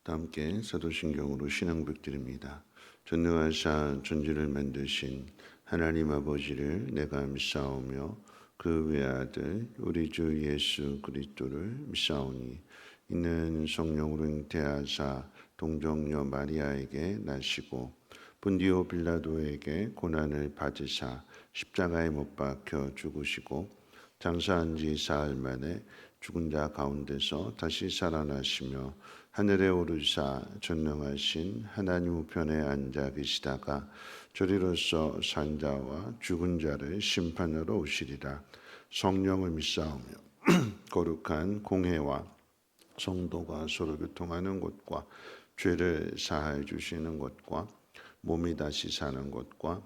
다 함께 사도신경으로 신앙 고백드립니다. 전능하사 천지를 만드신 하나님 아버지를 내가 믿사오며 그 외아들 우리 주 예수 그리스도를 믿사오니 이는 성령으로 잉태하사 동정녀 마리아에게 나시고 본디오 빌라도에게 고난을 받으사 십자가에 못 박혀 죽으시고 장사한 지 사흘 만에 죽은 자 가운데서 다시 살아나시며 하늘에 오르사 전능하신 하나님 우편에 앉아 계시다가 저리로서 산 자와 죽은 자를 심판하러 오시리라. 성령을 믿사오며 거룩한 공회와 성도가 서로 교통하는 곳과 죄를 사하여 주시는 것과 몸이 다시 사는 것과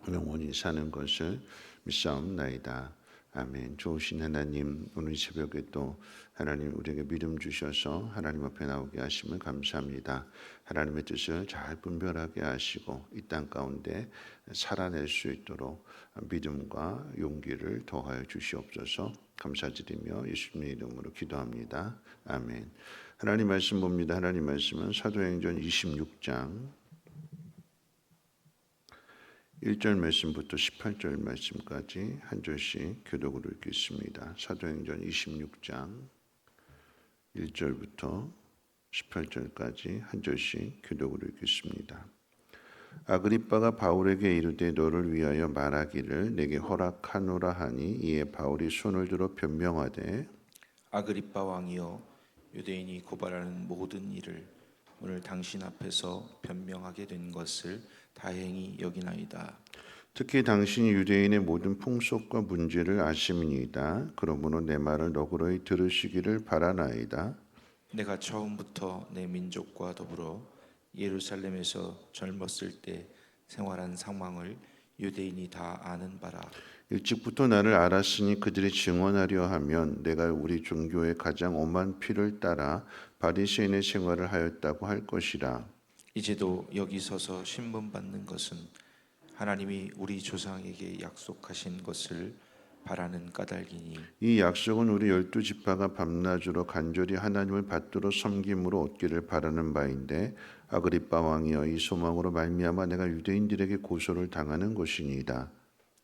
영원히 사는 것을 믿사옵나이다. 아멘. 좋으신 하나님, 오늘 새벽에 또 하나님 우리에게 믿음 주셔서 하나님 앞에 나오게 하심을 감사합니다. 하나님의 뜻을 잘 분별하게 하시고 이 땅 가운데 살아낼 수 있도록 믿음과 용기를 더하여 주시옵소서. 감사드리며 예수님의 이름으로 기도합니다. 아멘. 하나님 말씀 봅니다. 하나님 말씀은 사도행전 26장 1절 말씀부터 18절 말씀까지 한 절씩 교독으로 읽겠습니다. 사도행전 26장 1절부터 18절까지 한 절씩 교독으로 읽겠습니다. 아그리빠가 바울에게 이르되 너를 위하여 말하기를 내게 허락하노라 하니 이에 바울이 손을 들어 변명하되 아그리빠 왕이여, 유대인이 고발하는 모든 일을 오늘 당신 앞에서 변명하게 된 것을 다행히 여기나이다. 특히 당신이 유대인의 모든 풍속과 문제를 아심이니이다. 그러므로 내 말을 너그러이 들으시기를 바라나이다. 내가 처음부터 내 민족과 더불어 예루살렘에서 젊었을 때 생활한 상황을 유대인이 다 아는 바라. 일찍부터 나를 알았으니 그들이 증언하려 하면 내가 우리 종교의 가장 엄한 피를 따라 바리새인의 생활을 하였다고 할 것이라. 이제도 여기 서서 신분 받는 것은 하나님이 우리 조상에게 약속하신 것을 바라는 까닭이니 이 약속은 우리 12지파가 밤낮으로 간절히 하나님을 받들어 섬김으로 얻기를 바라는 바인데 아그리빠 왕이여 이 소망으로 말미암아 내가 유대인들에게 고소를 당하는 것이니이다.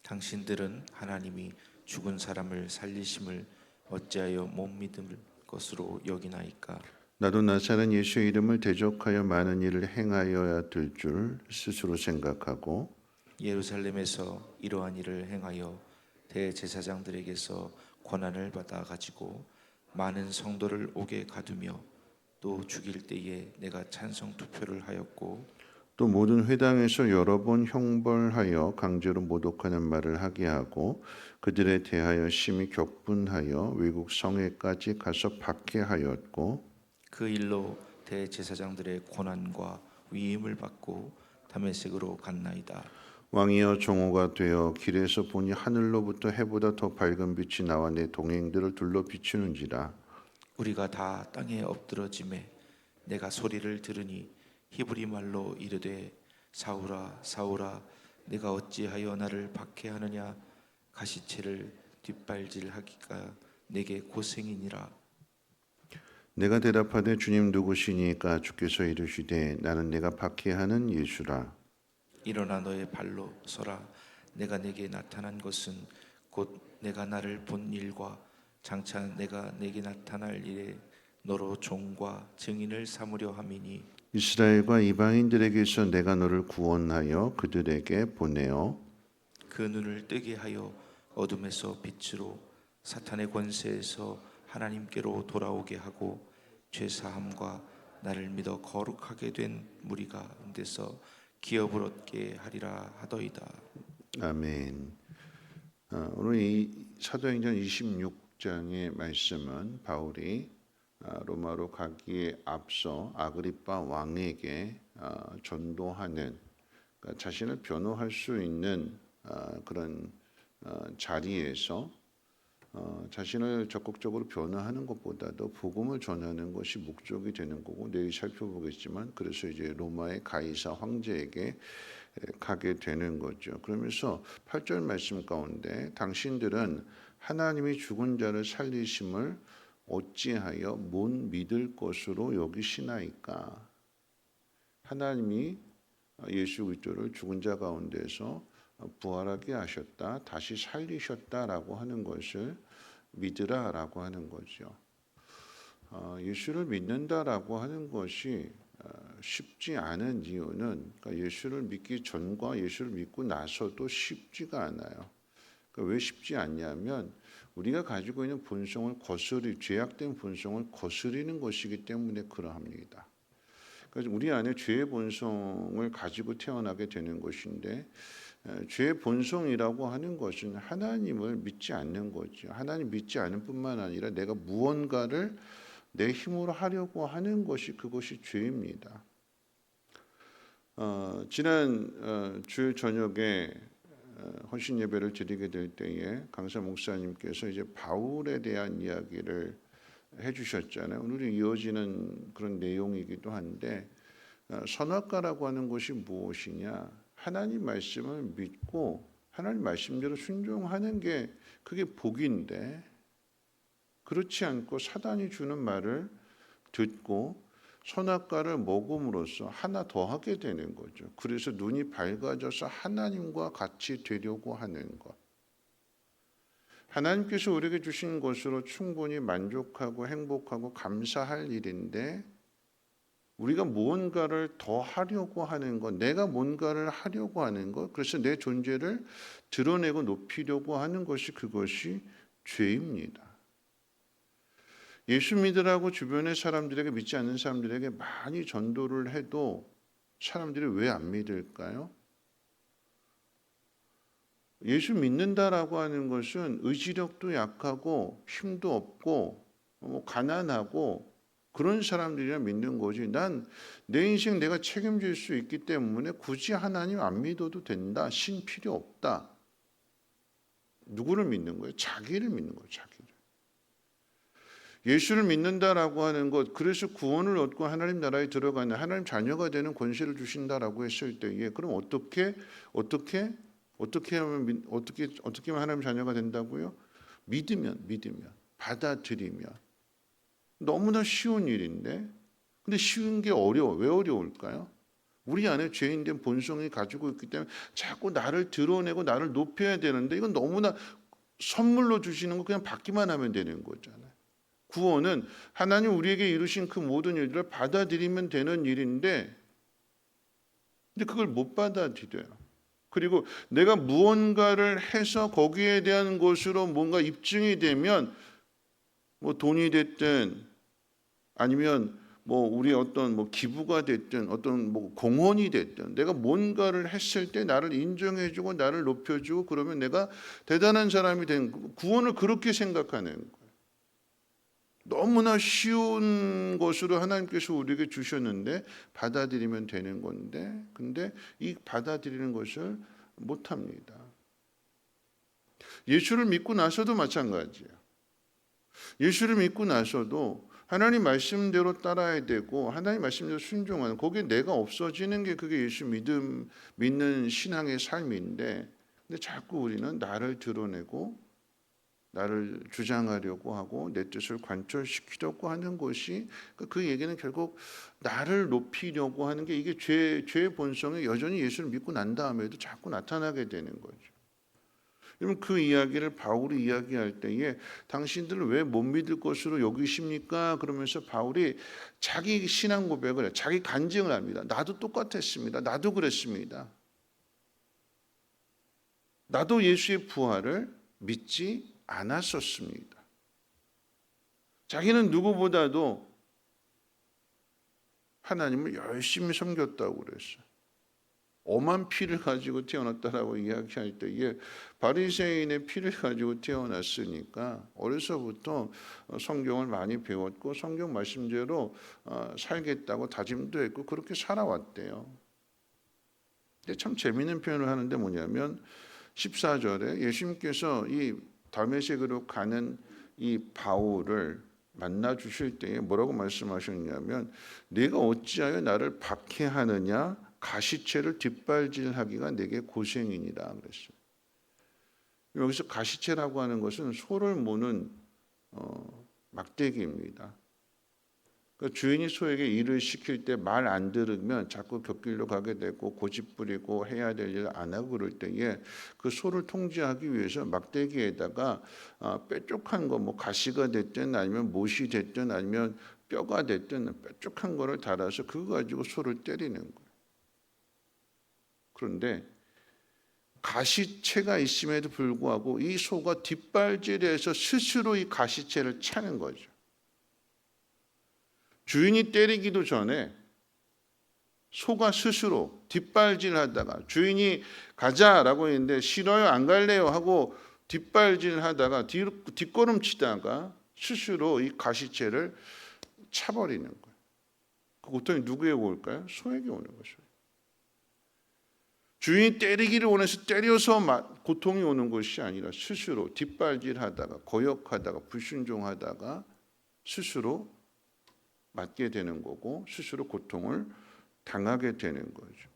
당신들은 하나님이 죽은 사람을 살리심을 어찌하여 못 믿을 것으로 여기나이까? 나도 나사렛 예수의 이름을 대적하여 많은 일을 행하여야 될 줄 스스로 생각하고 예루살렘에서 이러한 일을 행하여 대제사장들에게서 권한을 받아 가지고 많은 성도를 옥에 가두며 또 죽일 때에 내가 찬성 투표를 하였고 또 모든 회당에서 여러 번 형벌하여 강제로 모독하는 말을 하게 하고 그들에 대하여 심히 격분하여 외국 성에까지 가서 박해하였고 그 일로 대제사장들의 고난과 위임을 받고 다메섹으로 갔나이다. 왕이여 종호가 되어 길에서 보니 하늘로부터 해보다 더 밝은 빛이 나와 내 동행들을 둘러 비추는지라. 우리가 다 땅에 엎드러짐에 내가 소리를 들으니 히브리 말로 이르되 사울아 사울아 내가 어찌하여 나를 박해하느냐 가시체를 뒷발질하기가 내게 고생이니라. 내가 대답하되 주님 누구시니까 주께서 이르시되 나는 내가 박해하는 예수라. 일어나 너의 발로 서라. 내가 내게 나타난 것은 곧 내가 나를 본 일과 장차 내가 내게 나타날 일에 너로 종과 증인을 삼으려 함이니 이스라엘과 이방인들에게서 내가 너를 구원하여 그들에게 보내어 그 눈을 뜨게 하여 어둠에서 빛으로 사탄의 권세에서 하나님께로 돌아오게 하고 죄사함과 나를 믿어 거룩하게 된 무리 가운데서 기업을 얻게 하리라 하더이다. 아멘. 오늘 이 사도행전 26장의 말씀은 바울이 로마로 가기에 앞서 아그리빠 왕에게 전도하는 그러니까 자신을 변호할 수 있는 그런 자리에서 자신을 적극적으로 변호하는 것보다도 복음을 전하는 것이 목적이 되는 거고 내일 살펴보겠지만 그래서 이제 로마의 가이사 황제에게 가게 되는 거죠. 그러면서 8절 말씀 가운데 당신들은 하나님이 죽은 자를 살리심을 어찌하여 못 믿을 것으로 여기시나이까? 하나님이 예수 그리스도를 죽은 자 가운데서 부활하게 하셨다, 다시 살리셨다라고 하는 것을 믿으라라고 하는 거죠. 예수를 믿는다라고 하는 것이 쉽지 않은 이유는, 그러니까 예수를 믿기 전과 예수를 믿고 나서도 쉽지가 않아요. 그러니까 왜 쉽지 않냐면 우리가 가지고 있는 본성을 죄악된 본성을 거스리는 것이기 때문에 그러합니다. 그래서 우리 안에 죄의 본성을 가지고 태어나게 되는 것인데, 죄의 본성이라고 하는 것은 하나님을 믿지 않는 거죠. 하나님 믿지 않을 뿐만 아니라 내가 무언가를 내 힘으로 하려고 하는 것이, 그것이 죄입니다. 지난 주일 저녁에 헌신 예배를 드리게 될 때에 강사 목사님께서 이제 바울에 대한 이야기를 해주셨잖아요. 오늘 이어지는 그런 내용이기도 한데, 선악과라고 하는 것이 무엇이냐? 하나님 말씀을 믿고 하나님 말씀대로 순종하는 게 그게 복인데, 그렇지 않고 사단이 주는 말을 듣고 선악과를 먹음으로써 하나 더 하게 되는 거죠. 그래서 눈이 밝아져서 하나님과 같이 되려고 하는 것. 하나님께서 우리에게 주신 것으로 충분히 만족하고 행복하고 감사할 일인데, 우리가 무언가를 더 하려고 하는 것, 내가 뭔가를 하려고 하는 것, 그래서 내 존재를 드러내고 높이려고 하는 것이, 그것이 죄입니다. 예수 믿으라고 주변의 사람들에게, 믿지 않는 사람들에게 많이 전도를 해도 사람들이 왜 안 믿을까요? 예수 믿는다라고 하는 것은 의지력도 약하고 힘도 없고 가난하고 그런 사람들이라 믿는 거지, 난 내 인생 내가 책임질 수 있기 때문에 굳이 하나님 안 믿어도 된다, 신 필요 없다. 누구를 믿는 거예요? 자기를 믿는 거예요. 자기를. 예수를 믿는다라고 하는 것, 그래서 구원을 얻고 하나님 나라에 들어가는, 하나님 자녀가 되는 권세를 주신다라고 했을 때에, 그럼 어떻게 하면 하나님 자녀가 된다고요? 믿으면, 받아들이면. 너무나 쉬운 일인데, 근데 쉬운 게 어려워. 왜 어려울까요? 우리 안에 죄인된 본성이 가지고 있기 때문에 자꾸 나를 드러내고 나를 높여야 되는데, 이건 너무나 선물로 주시는 거 그냥 받기만 하면 되는 거잖아요. 구원은 하나님 우리에게 이루신 그 모든 일들을 받아들이면 되는 일인데, 근데 그걸 못 받아들여요. 그리고 내가 무언가를 해서 거기에 대한 것으로 뭔가 입증이 되면, 돈이 됐든 아니면 우리 어떤 기부가 됐든 어떤 공헌이 됐든, 내가 뭔가를 했을 때 나를 인정해주고 나를 높여주고 그러면 내가 대단한 사람이 된, 구원을 그렇게 생각하는 거예요. 너무나 쉬운 것으로 하나님께서 우리에게 주셨는데 받아들이면 되는 건데, 근데 이 받아들이는 것을 못합니다. 예수를 믿고 나서도 마찬가지예요. 예수를 믿고 나서도 하나님 말씀대로 따라야 되고 하나님 말씀대로 순종하는, 거기에 내가 없어지는 게 그게 예수 믿는 신앙의 삶인데, 근데 자꾸 우리는 나를 드러내고 나를 주장하려고 하고 내 뜻을 관철시키려고 하는 것이, 그 얘기는 결국 나를 높이려고 하는 게, 이게 죄의 본성이 여전히 예수를 믿고 난 다음에도 자꾸 나타나게 되는 거죠. 여러분, 그 이야기를 바울이 이야기할 때에 당신들을 왜 못 믿을 것으로 여기십니까? 그러면서 바울이 자기 신앙 고백을, 자기 간증을 합니다. 나도 똑같았습니다. 나도 그랬습니다. 나도 예수의 부활을 믿지 않았었습니다. 자기는 누구보다도 하나님을 열심히 섬겼다고 그랬어요. 엄한 피를 가지고 태어났다라고 이야기할 때에 바리새인의 피를 가지고 태어났으니까 어려서부터 성경을 많이 배웠고 성경 말씀대로 살겠다고 다짐도 했고 그렇게 살아왔대요. 근데 참 재미있는 표현을 하는데 뭐냐면 14절에 예수님께서 이 다메섹으로 가는 이 바울을 만나 주실 때에 뭐라고 말씀하셨냐면, 네가 어찌하여 나를 박해하느냐, 가시체를 뒷발질하기가 내게 고생이니라 그랬어요. 여기서 가시체라고 하는 것은 소를 모는 막대기입니다. 그러니까 주인이 소에게 일을 시킬 때 말 안 들으면 자꾸 곁길로 가게 되고 고집 부리고 해야 될 일 안 하고 그럴 때에 그 소를 통제하기 위해서 막대기에다가 뾰족한 거, 뭐 가시가 됐든 아니면 못이 됐든 아니면 뼈가 됐든 뾰족한 거를 달아서 그거 가지고 소를 때리는 거예요. 그런데 가시채가 있음에도 불구하고 이 소가 뒷발질해서 스스로 이 가시채를 차는 거죠. 주인이 때리기도 전에 소가 스스로 뒷발질하다가 주인이 가자라고 했는데 싫어요 안 갈래요 하고 뒷발질하다가 뒷걸음치다가 스스로 이 가시채를 차버리는 거예요. 그 고통이 누구에게 올까요? 소에게 오는 것이죠. 주인이 때리기를 원해서 때려서 고통이 오는 것이 아니라 스스로 뒷발질하다가 거역하다가 불순종하다가 스스로 맞게 되는 거고 스스로 고통을 당하게 되는 거죠.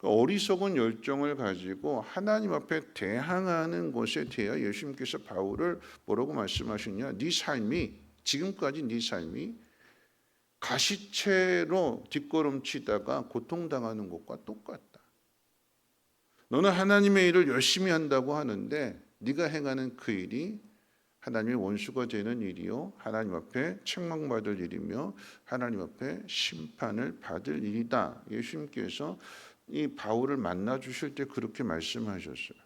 어리석은 열정을 가지고 하나님 앞에 대항하는 것에 대하여 예수님께서 바울을 뭐라고 말씀하시냐? 네 삶이 지금까지 네 삶이 가시채로 뒷걸음치다가 고통당하는 것과 똑같다. 너는 하나님의 일을 열심히 한다고 하는데 네가 행하는 그 일이 하나님의 원수가 되는 일이요 하나님 앞에 책망받을 일이며 하나님 앞에 심판을 받을 일이다. 예수님께서 이 바울을 만나 주실 때 그렇게 말씀하셨어요.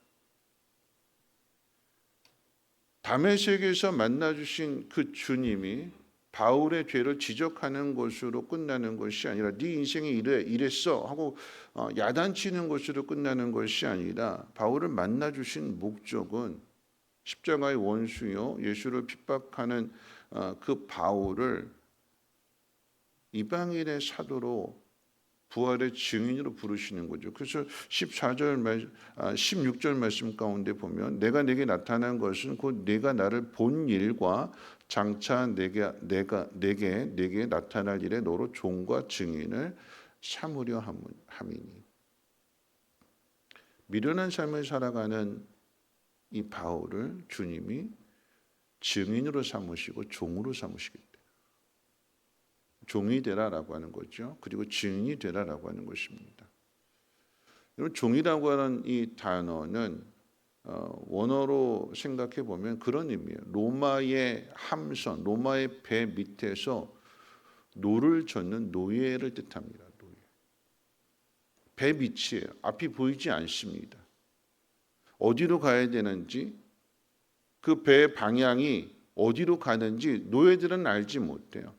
다메섹에서 만나 주신 그 주님이 바울의 죄를 지적하는 것으로 끝나는 것이 아니라 네 인생이 이랬어 하고 야단치는 것으로 끝나는 것이 아니라 바울을 만나 주신 목적은 십자가의 원수요 예수를 핍박하는 그 바울을 이방인의 사도로 부활의 증인으로 부르시는 거죠. 그래서 16절 말씀 가운데 보면 내가 내게 나타난 것은 곧 내가 나를 본 일과 장차 내게 나타날 일에 너로 종과 증인을 삼으려 함이니. 미련한 삶을 살아가는 이 바울을 주님이 증인으로 삼으시고 종으로 삼으시기 때문에 종이 되라라고 하는 거죠. 그리고 증인이 되라라고 하는 것입니다. 여러분 종이라고 하는 이 단어는 원어로 생각해 보면 그런 의미예요. 로마의 함선, 로마의 배 밑에서 노를 젓는 노예를 뜻합니다. 노예. 배 밑이에요. 앞이 보이지 않습니다. 어디로 가야 되는지 그 배의 방향이 어디로 가는지 노예들은 알지 못해요.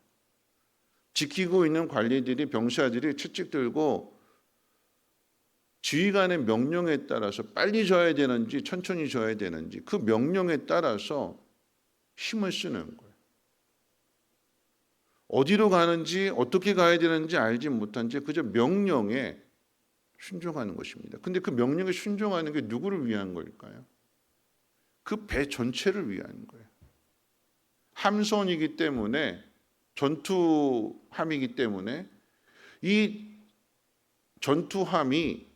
지키고 있는 관리들이 병사들이 채찍 들고 지휘관의 명령에 따라서 빨리 져야 되는지 천천히 져야 되는지 그 명령에 따라서 힘을 쓰는 거예요. 어디로 가는지 어떻게 가야 되는지 알지 못한 채 그저 명령에 순종하는 것입니다. 근데 그 명령에 순종하는 게 누구를 위한 걸까요? 그 배 전체를 위한 거예요. 함선이기 때문에 전투함이기 때문에 이 전투함이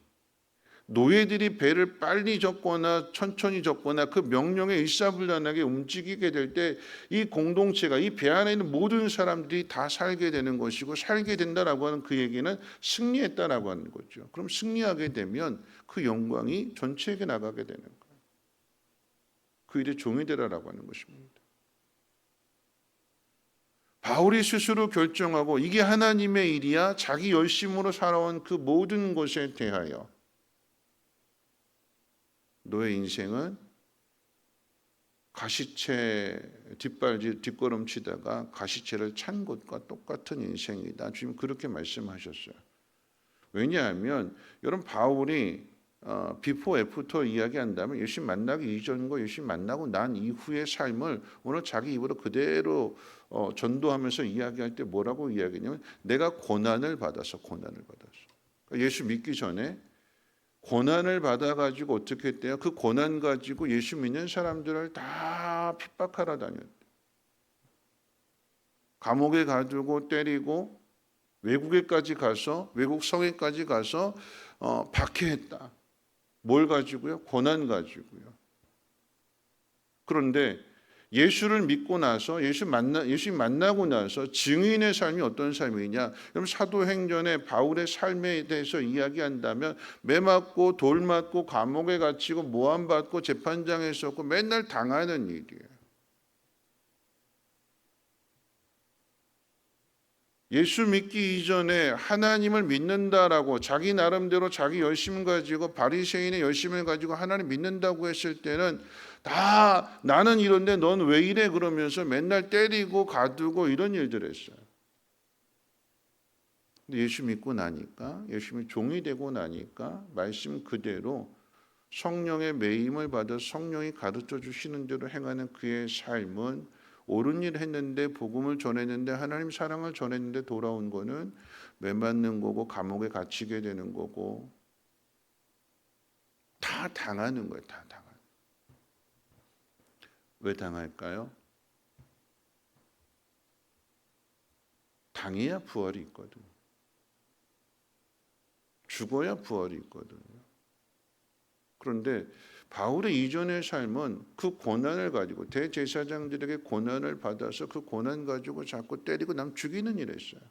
노예들이 배를 빨리 젓거나 천천히 젓거나 그 명령에 일사불란하게 움직이게 될 때 이 공동체가 이 배 안에 있는 모든 사람들이 다 살게 되는 것이고 살게 된다라고 하는 그 얘기는 승리했다라고 하는 거죠. 그럼 승리하게 되면 그 영광이 전체에게 나가게 되는 거예요. 그 일의 종이 되라라고 하는 것입니다. 바울이 스스로 결정하고 이게 하나님의 일이야 자기 열심으로 살아온 그 모든 것에 대하여 너의 인생은 가시채 뒷걸음치다가 가시채를 찬 것과 똑같은 인생이다. 주님 그렇게 말씀하셨어요. 왜냐하면 여러분 바울이 비포 애프터 이야기한다면 예수 만나기 이전과 예수 만나고 난 이후의 삶을 오늘 자기 입으로 그대로 전도하면서 이야기할 때 뭐라고 이야기냐면 내가 고난을 받아서 그러니까 예수 믿기 전에 고난을 받아가지고 어떻게 했대요? 그 고난 가지고 예수 믿는 사람들을 다 핍박하러 다녔대요. 감옥에 가두고 때리고 외국에까지 가서 외국 성에까지 가서 박해했다. 뭘 가지고요? 고난 가지고요. 그런데 예수를 믿고 나서 예수 만나고 나서 증인의 삶이 어떤 삶이냐? 그럼 사도행전의 바울의 삶에 대해서 이야기한다면 매 맞고 돌 맞고 감옥에 갇히고 모함 받고 재판장에 섰고 맨날 당하는 일이에요. 예수 믿기 이전에 하나님을 믿는다라고 자기 나름대로 자기 열심을 가지고 바리새인의 열심을 가지고 하나님 믿는다고 했을 때는 다 나는 이런데 넌 왜 이래 그러면서 맨날 때리고 가두고 이런 일들 했어요. 근데 예수 믿고 나니까 예수님이 종이 되고 나니까 말씀 그대로 성령의 매임을 받아 성령이 가르쳐 주시는 대로 행하는 그의 삶은 옳은 일 했는데 복음을 전했는데 하나님 사랑을 전했는데 돌아온 거는 매맞는 거고 감옥에 갇히게 되는 거고 다 당하는 거예요. 다 당하는. 왜 당할까요? 당해야 부활이 있거든요. 죽어야 부활이 있거든요. 그런데 바울의 이전의 삶은 그 고난을 가지고 대제사장들에게 고난을 받아서 그 고난 가지고 자꾸 때리고 남 죽이는 일을 했어요.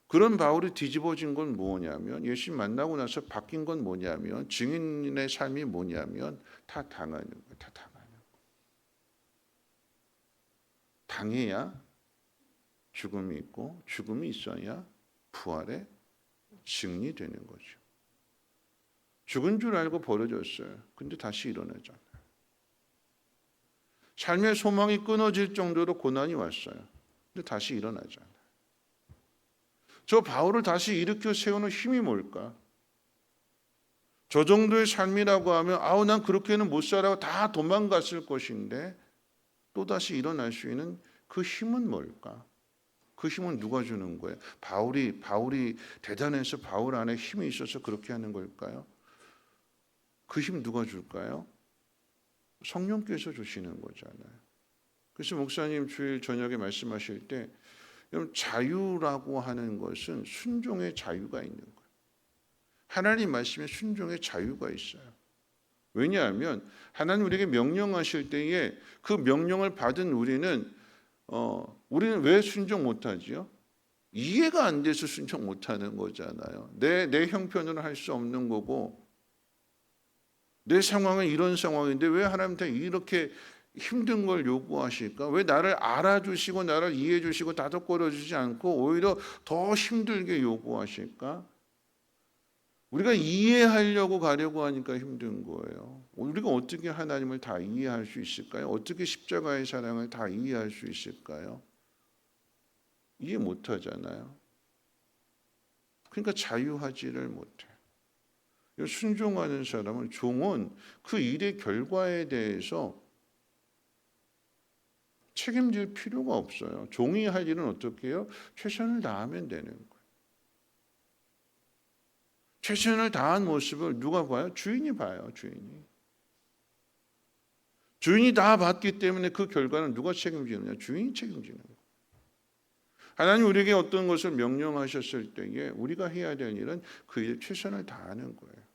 그런 바울이 뒤집어진 건 뭐냐면 예수 만나고 나서 바뀐 건 뭐냐면 증인의 삶이 뭐냐면 다 당하는 거예요. 다 당하는 거예요. 당해야 죽음이 있고 죽음이 있어야 부활의 증이 되는 거죠. 죽은 줄 알고 버려졌어요. 근데 다시 일어나잖아요. 삶의 소망이 끊어질 정도로 고난이 왔어요. 근데 다시 일어나잖아요. 저 바울을 다시 일으켜 세우는 힘이 뭘까? 저 정도의 삶이라고 하면 아우 난 그렇게는 못 살아고 다 도망갔을 것인데 또다시 일어날 수 있는 그 힘은 뭘까? 그 힘은 누가 주는 거예요? 바울이 대단해서 바울 안에 힘이 있어서 그렇게 하는 걸까요? 그 힘 누가 줄까요? 성령께서 주시는 거잖아요. 그래서 목사님 주일 저녁에 말씀하실 때 자유라고 하는 것은 순종의 자유가 있는 거예요. 하나님 말씀에 순종의 자유가 있어요. 왜냐하면 하나님 우리에게 명령하실 때에 그 명령을 받은 우리는 왜 순종 못하지요? 이해가 안 돼서 순종 못하는 거잖아요. 내 형편으로 할 수 없는 거고 내 상황은 이런 상황인데 왜 하나님한테 이렇게 힘든 걸 요구하실까? 왜 나를 알아주시고 나를 이해해 주시고 다독거려 주지 않고 오히려 더 힘들게 요구하실까? 우리가 이해하려고 가려고 하니까 힘든 거예요. 우리가 어떻게 하나님을 다 이해할 수 있을까요? 어떻게 십자가의 사랑을 다 이해할 수 있을까요? 이해 못 하잖아요. 그러니까 자유하지를 못해. 순종하는 사람은 종은 그 일의 결과에 대해서 책임질 필요가 없어요. 종이 할 일은 어떻게 해요? 최선을 다하면 되는 거예요. 최선을 다한 모습을 누가 봐요? 주인이 봐요. 주인이 다 봤기 때문에 그 결과는 누가 책임지느냐? 주인이 책임지는 거예요. 하나님 우리에게 어떤 것을 명령하셨을 때에 우리가 해야 될 일은 그 일에 최선을 다하는 거예요.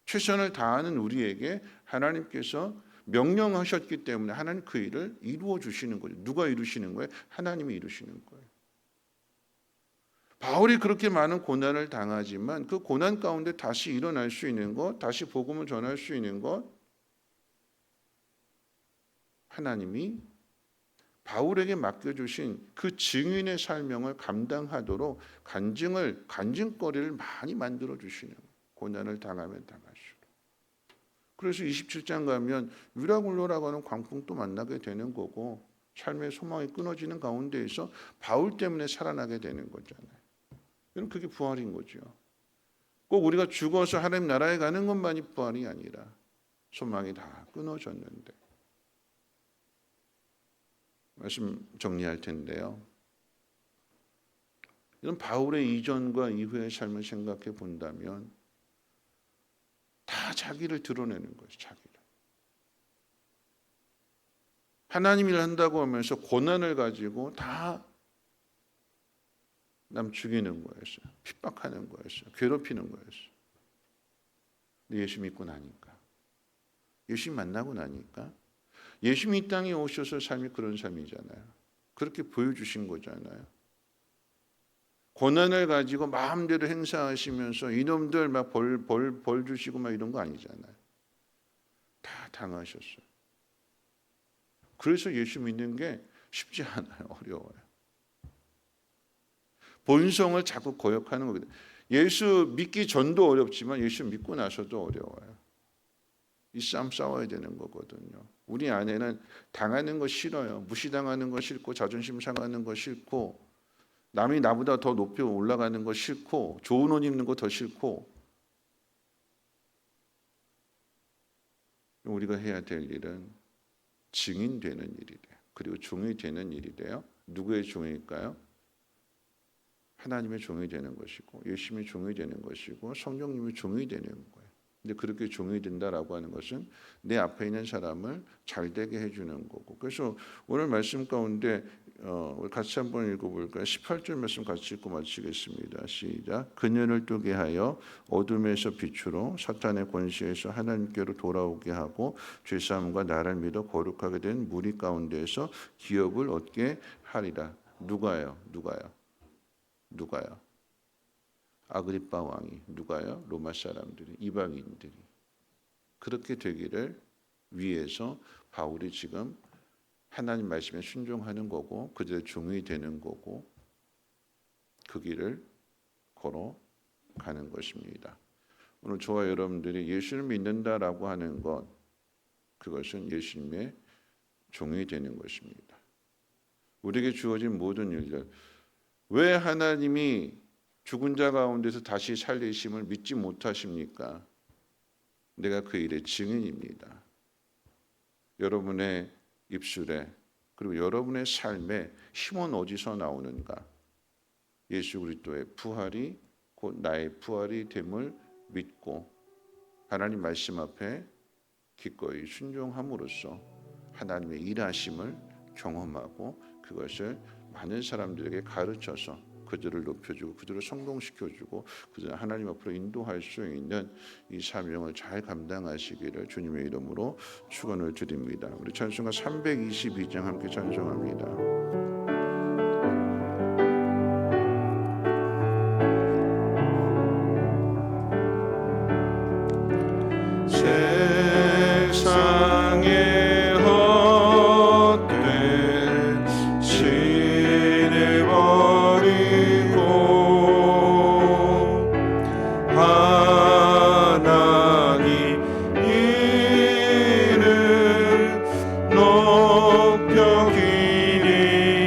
최선을 다하는 우리에게 하나님께서 명령하셨기 때문에 하나님 그 일을 이루어 주시는 거죠. 누가 이루시는 거예요? 하나님이 이루시는 거예요. 바울이 그렇게 많은 고난을 당하지만 그 고난 가운데 다시 일어날 수 있는 것, 다시 복음을 전할 수 있는 것, 하나님이 바울에게 맡겨주신 그 증인의 사명을 감당하도록 간증거리를 많이 만들어 주시는 거예요. 고난을 당하면 당할수록. 그래서 27장 가면 위라굴로라고 하는 광풍도 만나게 되는 거고 삶의 소망이 끊어지는 가운데에서 바울 때문에 살아나게 되는 거잖아요. 여러분 그게 부활인 거죠. 꼭 우리가 죽어서 하나님 나라에 가는 것만이 부활이 아니라 소망이 다 끊어졌는데 말씀 정리할 텐데요. 이런 바울의 이전과 이후의 삶을 생각해 본다면 다 자기를 드러내는 거죠. 자기를. 하나님 일 한다고 하면서 고난을 가지고 다 남 죽이는 거였어요. 핍박하는 거였어요. 괴롭히는 거였어요. 근데 예수 믿고 나니까 예수님 만나고 나니까. 예수님이 이 땅에 오셔서 삶이 그런 삶이잖아요. 그렇게 보여주신 거잖아요. 고난을 가지고 마음대로 행사하시면서 이놈들 막 벌 주시고 막 이런 거 아니잖아요. 다 당하셨어요. 그래서 예수 믿는 게 쉽지 않아요. 어려워요. 본성을 자꾸 거역하는 거거든요. 예수 믿기 전도 어렵지만 예수 믿고 나서도 어려워요. 이 싸움 싸워야 되는 거거든요. 우리 안에는 당하는 거 싫어요. 무시당하는 거 싫고 자존심 상하는 거 싫고 남이 나보다 더 높이 올라가는 거 싫고 좋은 옷 입는 거 더 싫고 우리가 해야 될 일은 증인되는 일이래요. 그리고 종이 되는 일이래요. 누구의 종일까요? 하나님의 종이 되는 것이고 예수님의 종이 되는 것이고 성령님의 종이 되는 거예요. 근데 그렇게 종이 된다라고 하는 것은 내 앞에 있는 사람을 잘 되게 해주는 거고. 그래서 오늘 말씀 가운데 우리 같이 한번 읽어볼까요? 18절 말씀 같이 읽고 마치겠습니다. 시작. 그녀를 뜨게 하여 어둠에서 빛으로 사탄의 권세에서 하나님께로 돌아오게 하고 죄사함과 나를 믿어 거룩하게 된 무리 가운데에서 기업을 얻게 하리라. 누가요? 아그리빠 왕이. 누가요? 로마 사람들이, 이방인들이. 그렇게 되기를 위해서 바울이 지금 하나님 말씀에 순종하는 거고 그들의 종이 되는 거고 그 길을 걸어가는 것입니다. 오늘 저와 여러분들이 예수를 믿는다라고 하는 것, 그것은 예수님의 종이 되는 것입니다. 우리에게 주어진 모든 일들, 왜 하나님이 죽은 자 가운데서 다시 살리심을 믿지 못하십니까? 내가 그 일의 증인입니다. 여러분의 입술에 그리고 여러분의 삶에 힘은 어디서 나오는가? 예수 그리스도의 부활이 곧 나의 부활이 됨을 믿고 하나님 말씀 앞에 기꺼이 순종함으로써 하나님의 일하심을 경험하고 그것을 많은 사람들에게 가르쳐서 그들을 높여주고 그들을 성공시켜주고 그들을 하나님 앞으로 인도할 수 있는 이 사명을 잘 감당하시기를 주님의 이름으로 축원을 드립니다. 우리 찬송가 322장 함께 찬송합니다. 높여 기리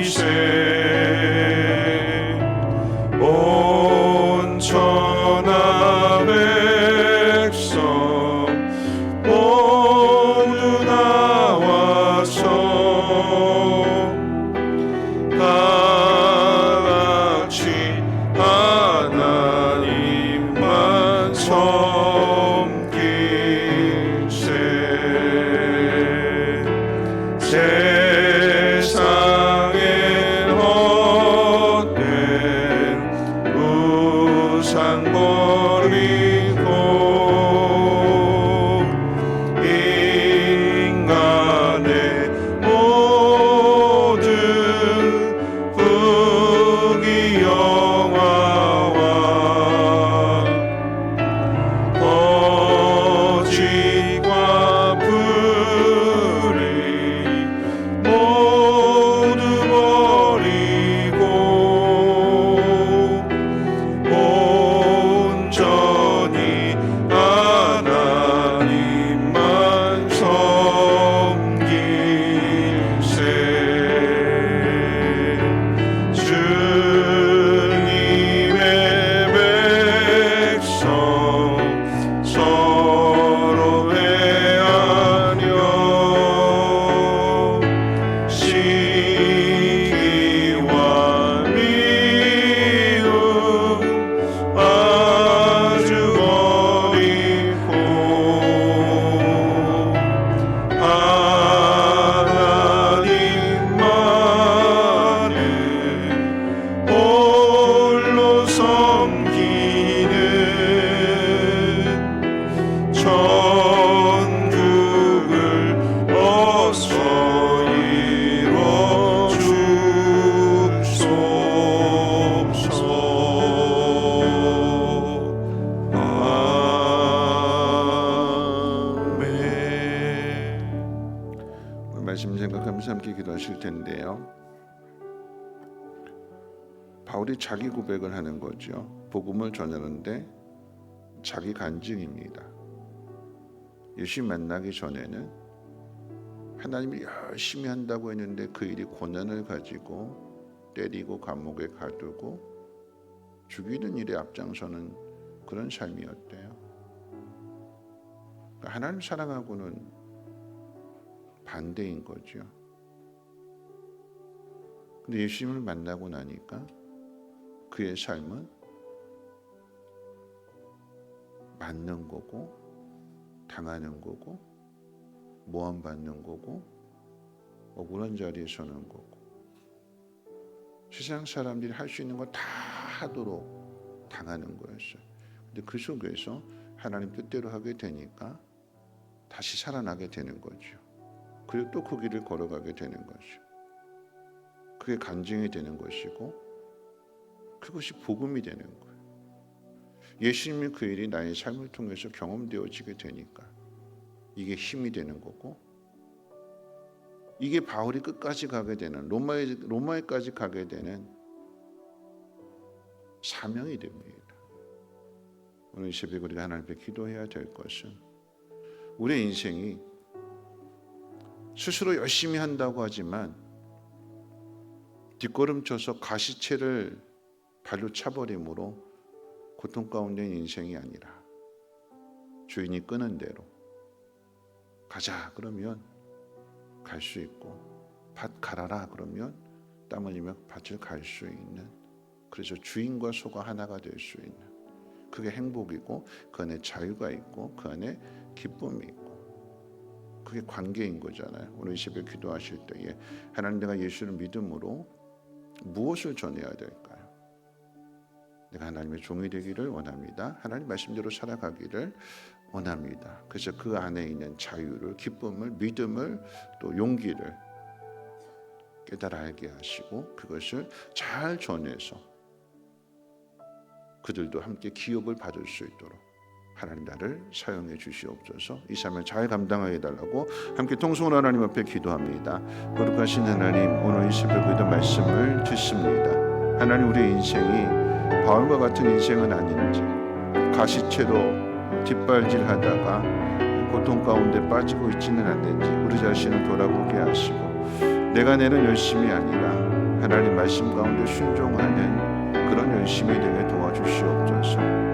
아실 텐데요. 바울이 자기 고백을 하는 거죠. 복음을 전하는데 자기 간증입니다. 예수 만나기 전에는 하나님이 열심히 한다고 했는데 그 일이 고난을 가지고 때리고 감옥에 가두고 죽이는 일에 앞장서는 그런 삶이었대요. 그러니까 하나님 사랑하고는 반대인 거죠. 근데 예수님을 만나고 나니까 그의 삶은 맞는 거고 당하는 거고 모함받는 거고 억울한 자리에 서는 거고 세상 사람들이 할 수 있는 거 다 하도록 당하는 거였어요. 근데 그 속에서 하나님 뜻대로 하게 되니까 다시 살아나게 되는 거죠. 그리고 또 그 길을 걸어가게 되는 거죠. 그게 간증이 되는 것이고 그것이 복음이 되는 거예요. 예수님의 그 일이 나의 삶을 통해서 경험되어지게 되니까 이게 힘이 되는 거고 이게 바울이 끝까지 가게 되는 로마에까지 가게 되는 사명이 됩니다. 오늘 이 새벽 우리가 하나님 앞에 기도해야 될 것은 우리의 인생이 스스로 열심히 한다고 하지만 뒷걸음쳐서 가시채를 발로 차버림으로 고통 가운데 인생이 아니라 주인이 끄는 대로 가자 그러면 갈 수 있고 밭 갈아라 그러면 땀 흘리며 밭을 갈 수 있는, 그래서 주인과 소가 하나가 될 수 있는, 그게 행복이고 그 안에 자유가 있고 그 안에 기쁨이 있고 그게 관계인 거잖아요. 오늘 이 새벽 기도하실 때에 하나님, 내가 예수를 믿음으로 무엇을 전해야 될까요? 내가 하나님의 종이 되기를 원합니다. 하나님 말씀대로 살아가기를 원합니다. 그래서 그 안에 있는 자유를, 기쁨을, 믿음을, 또 용기를 깨달아 알게 하시고 그것을 잘 전해서 그들도 함께 기업을 받을 수 있도록 하나님 나를 사용해 주시옵소서. 이 삶을 잘 감당하게 해달라고 함께 통성으로 하나님 앞에 기도합니다. 거룩하신 하나님, 오늘 이 새벽에도 말씀을 듣습니다. 하나님, 우리의 인생이 바울과 같은 인생은 아닌지, 가시채로 뒷발질하다가 고통 가운데 빠지고 있지는 않는지 우리 자신을 돌아보게 하시고, 내가 내는 열심이 아니라 하나님 말씀 가운데 순종하는 그런 열심이 되게 도와주시옵소서.